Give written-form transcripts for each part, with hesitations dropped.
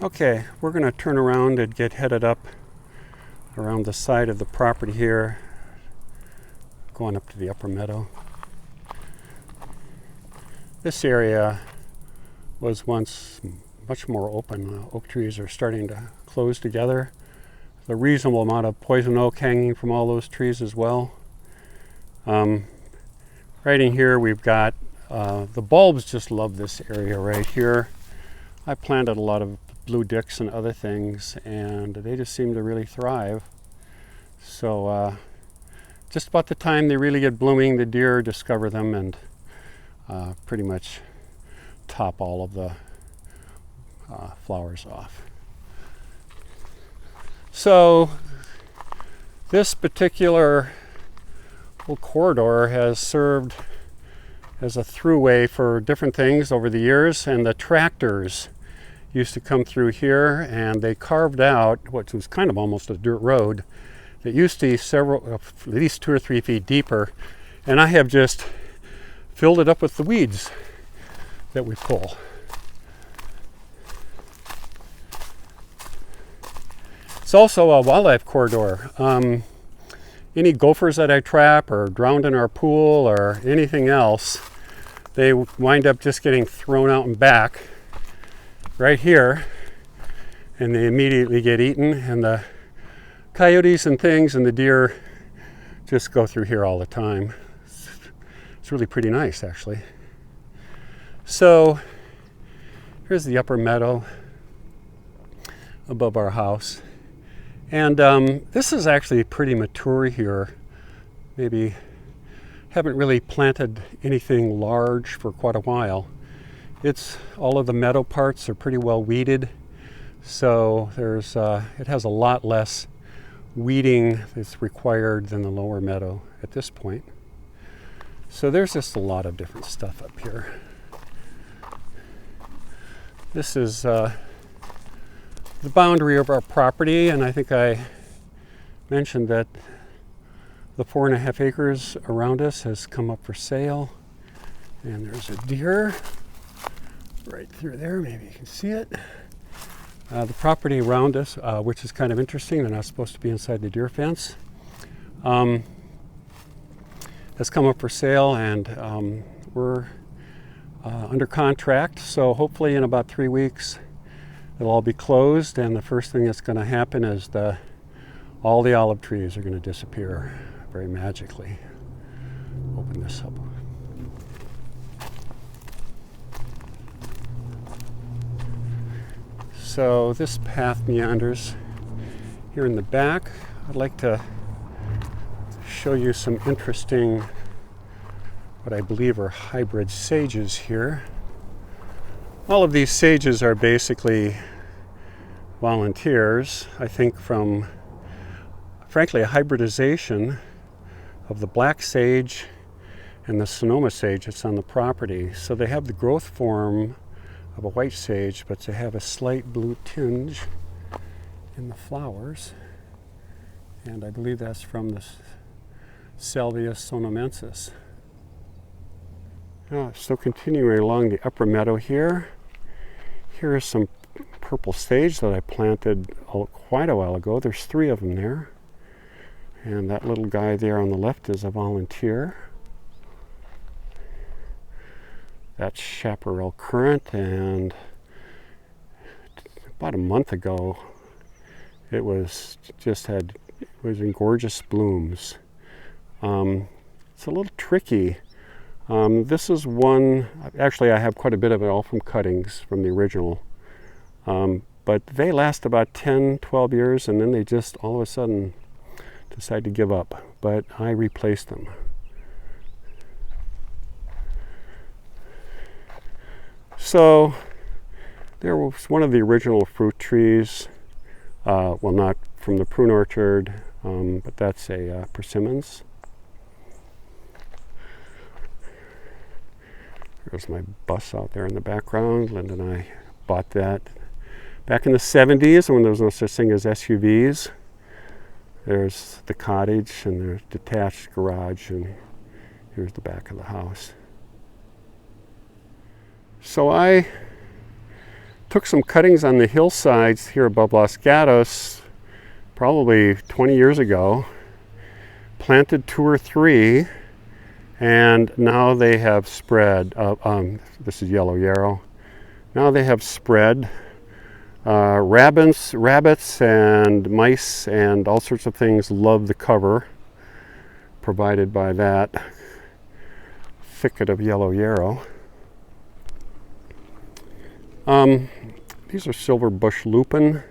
Okay, we're going to turn around and get headed up around the side of the property here, going up to the upper meadow. This area was once much more open. Oak trees are starting to close together. There's a reasonable amount of poison oak hanging from all those trees as well. Right in here we've got the bulbs just love this area right here. I planted a lot of blue dicks and other things, and they just seem to really thrive. So just about the time they really get blooming, the deer discover them and pretty much top all of the flowers off. So this particular little corridor has served as a throughway for different things over the years, and the tractors used to come through here, and they carved out what was kind of almost a dirt road that used to be at least 2 or 3 feet deeper, and I have just filled it up with the weeds that we pull. It's also a wildlife corridor. Any gophers that I trap or drowned in our pool or anything else, they wind up just getting thrown out and back right here, and they immediately get eaten, and the coyotes and things and the deer just go through here all the time. It's really pretty nice, actually. So here's the upper meadow above our house, and this is actually pretty mature here. Maybe haven't really planted anything large for quite a while. It's all of the meadow parts are pretty well weeded, so there's it has a lot less weeding that's required than the lower meadow at this point. So there's just a lot of different stuff up here. This is the boundary of our property, and I think I mentioned that the 4.5 acres around us has come up for sale, and there's a deer right through there. Maybe you can see it. The property around us, which is kind of interesting, they're not supposed to be inside the deer fence, has come up for sale, and we're under contract, so hopefully in about 3 weeks it'll all be closed, and the first thing that's going to happen is all the olive trees are going to disappear very magically. Open this up. So this path meanders here in the back. I'd like to show you some interesting, what I believe are hybrid sages here. All of these sages are basically volunteers, I think, from, frankly, a hybridization of the black sage and the Sonoma sage that's on the property. So they have the growth form of a white sage, but they have a slight blue tinge in the flowers, and I believe that's from the Salvia sonomensis. So continuing along the upper meadow here, here is some purple sage that I planted quite a while ago. There's 3 of them there, and that little guy there on the left is a volunteer. That's chaparral currant, and about a month ago it was in gorgeous blooms. It's a little tricky. This is one, actually I have quite a bit of it all from cuttings from the original, but they last about 10-12 years, and then they just all of a sudden decide to give up, but I replaced them. So there was one of the original fruit trees, well, not from the prune orchard, but that's a persimmons. There's my bus out there in the background. Linda and I bought that back in the 70s when there was no such thing as SUVs. There's the cottage and there's detached garage, and here's the back of the house. So I Took some cuttings on the hillsides here above Los Gatos probably 20 years ago, planted 2 or 3, and now they have spread. This is yellow yarrow. Now they have spread. Rabbits and mice and all sorts of things love the cover provided by that thicket of yellow yarrow. These are silver bush lupin.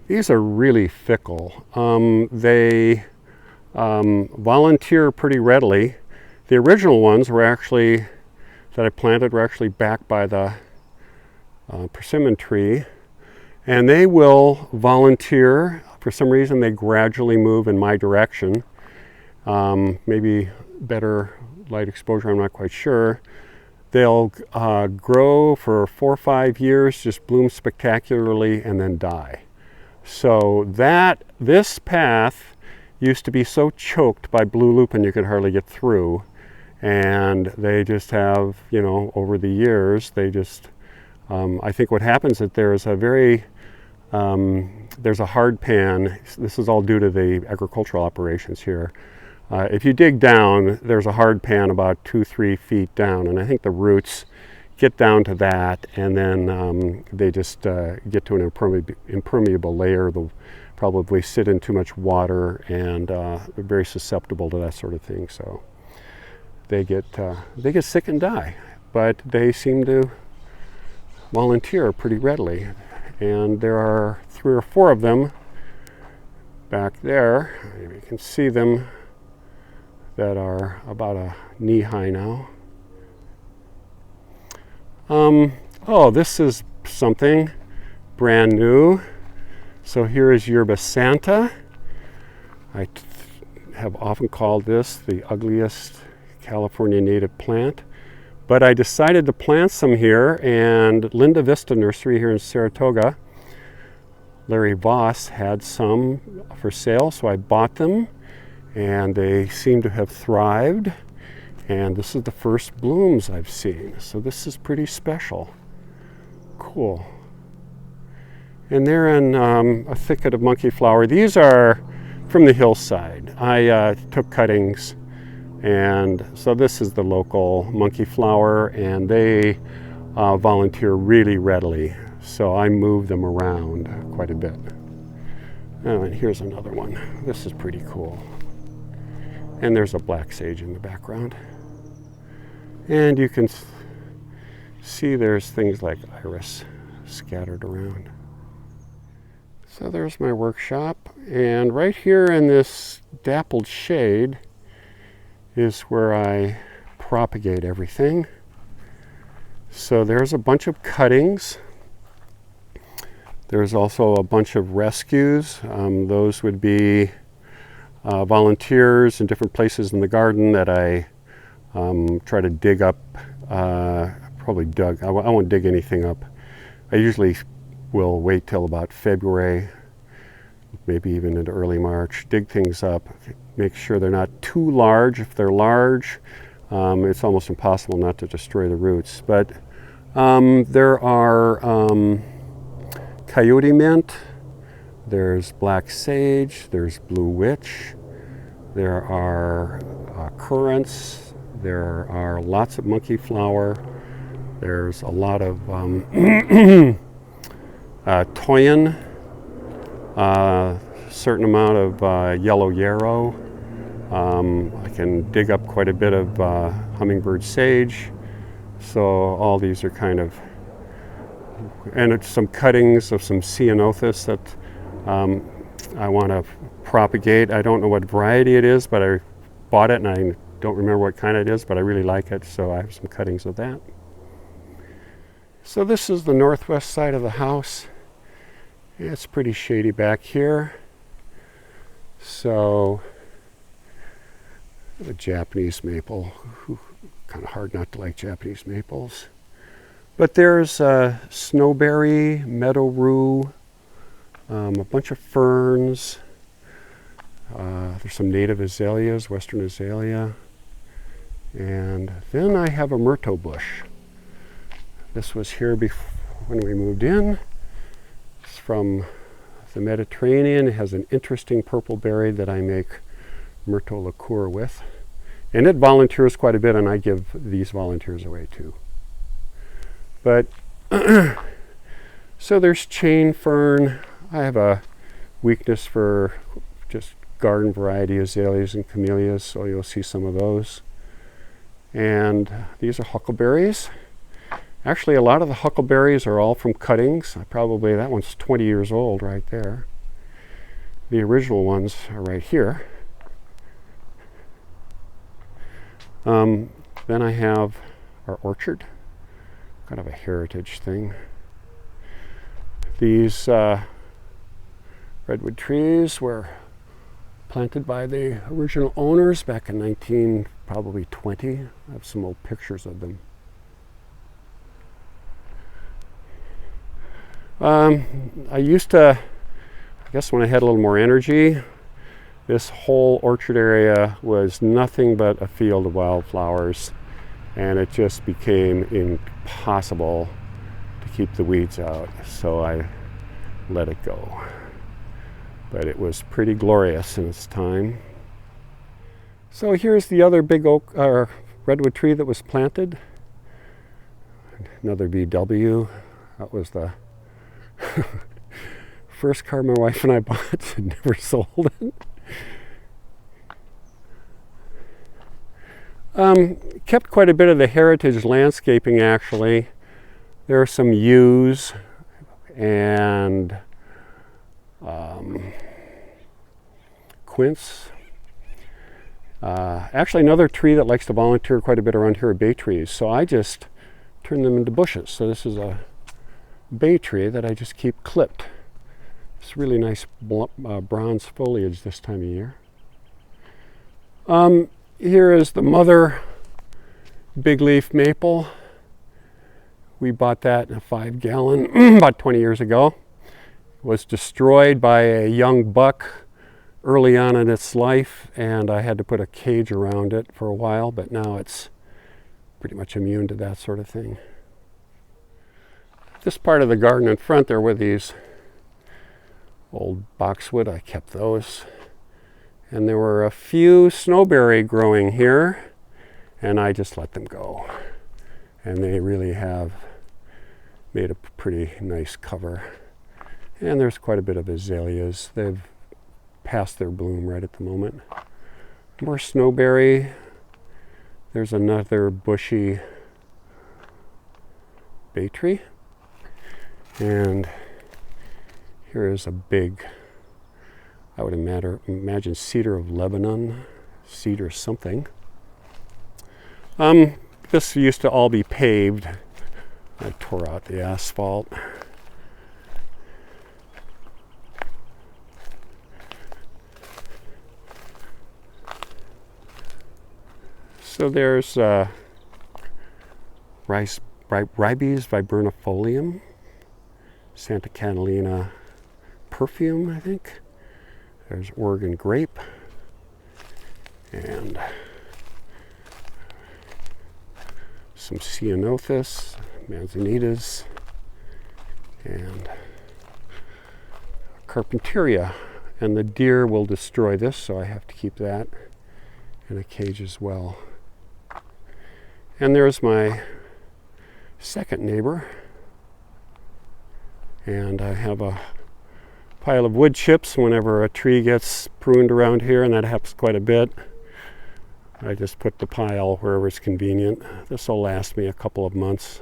These are really fickle. They volunteer pretty readily. The original ones that I planted were actually back by the persimmon tree, and they will volunteer. For some reason, they gradually move in my direction. Maybe better light exposure, I'm not quite sure. They'll grow for 4 or 5 years, just bloom spectacularly, and then die. So this path used to be so choked by blue lupin you could hardly get through. And they just have, over the years, they just, I think what happens is that there's a hard pan. This is all due to the agricultural operations here. If you dig down, there's a hard pan about 2-3 feet down, and I think the roots get down to that, and then they just get to an impermeable layer. They'll probably sit in too much water, and they're very susceptible to that sort of thing. So they get sick and die, but they seem to volunteer pretty readily. And there are 3 or 4 of them back there. Maybe you can see them, that are about a knee high now. Oh, this is something brand new. So here is Yerba Santa. I have often called this the ugliest California native plant, but I decided to plant some here, and Linda Vista Nursery here in Saratoga, Larry Voss, had some for sale, so I bought them, and they seem to have thrived, and this is the first blooms I've seen, so this is pretty special. Cool. And they're in a thicket of monkey flower. These are from the hillside. I took cuttings, and so this is the local monkey flower, and they volunteer really readily, so I move them around quite a bit. Oh, and here's another one. This is pretty cool. And there's a black sage in the background. And you can see there's things like iris scattered around. So there's my workshop, and right here in this dappled shade is where I propagate everything. So there's a bunch of cuttings. There's also a bunch of rescues. Those would be volunteers in different places in the garden that I try to dig up. I won't dig anything up. I usually will wait till about February, maybe even into early March, dig things up, make sure they're not too large. If they're large, it's almost impossible not to destroy the roots. But there are coyote mint, there's black sage, there's blue witch, there are currants, there are lots of monkey flower, there's a lot of toyin, certain amount of yellow yarrow. I can dig up quite a bit of hummingbird sage. So all these are kind of, and it's some cuttings of some ceanothus that I want to propagate. I don't know what variety it is, but I bought it and I don't remember what kind it is, but I really like it, so I have some cuttings of that. So this is the northwest side of the house. It's pretty shady back here. So the Japanese maple, kind of hard not to like Japanese maples. But there's snowberry, meadow rue, a bunch of ferns. There's some native azaleas, western azalea. And then I have a myrtle bush. This was here when we moved in. It's from the Mediterranean. It has an interesting purple berry that I make myrtle liqueur with. And it volunteers quite a bit, and I give these volunteers away too. But, so there's chain fern. I have a weakness for just garden variety azaleas and camellias, so you'll see some of those. And these are huckleberries. Actually, a lot of the huckleberries are all from cuttings. Probably that one's 20 years old right there. The original ones are right here. Then I have our orchard, kind of a heritage thing. These redwood trees were planted by the original owners back in 1920. I have some old pictures of them. I used to, I guess when I had a little more energy, this whole orchard area was nothing but a field of wildflowers, and it just became impossible to keep the weeds out, so I let it go. But it was pretty glorious in its time. So here's the other big oak or redwood tree that was planted. Another VW. That was the first car my wife and I bought and never sold it. Kept quite a bit of the heritage landscaping actually. There are some yews and quince. Actually, another tree that likes to volunteer quite a bit around here are bay trees, so I just turn them into bushes. So this is a bay tree that I just keep clipped. It's really nice bronze foliage this time of year. Here is the mother big leaf maple. We bought that in a 5-gallon about 20 years ago. It was destroyed by a young buck early on in its life, and I had to put a cage around it for a while, but now it's pretty much immune to that sort of thing. This part of the garden in front there were these old boxwood. I kept those. And there were a few snowberry growing here, and I just let them go. And they really have made a pretty nice cover. And there's quite a bit of azaleas. They've passed their bloom right at the moment. More snowberry. There's another bushy bay tree. And here is a big, I would imagine cedar of Lebanon, cedar something. This used to all be paved. I tore out the asphalt. So there's Ribes viburnifolium, Santa Catalina perfume, I think. There's Oregon grape, and some ceanothus, manzanitas, and carpentaria. And the deer will destroy this, so I have to keep that in a cage as well. And there's my second neighbor, and I have a pile of wood chips whenever a tree gets pruned around here, and that happens quite a bit. I just put the pile wherever it's convenient. This will last me a couple of months.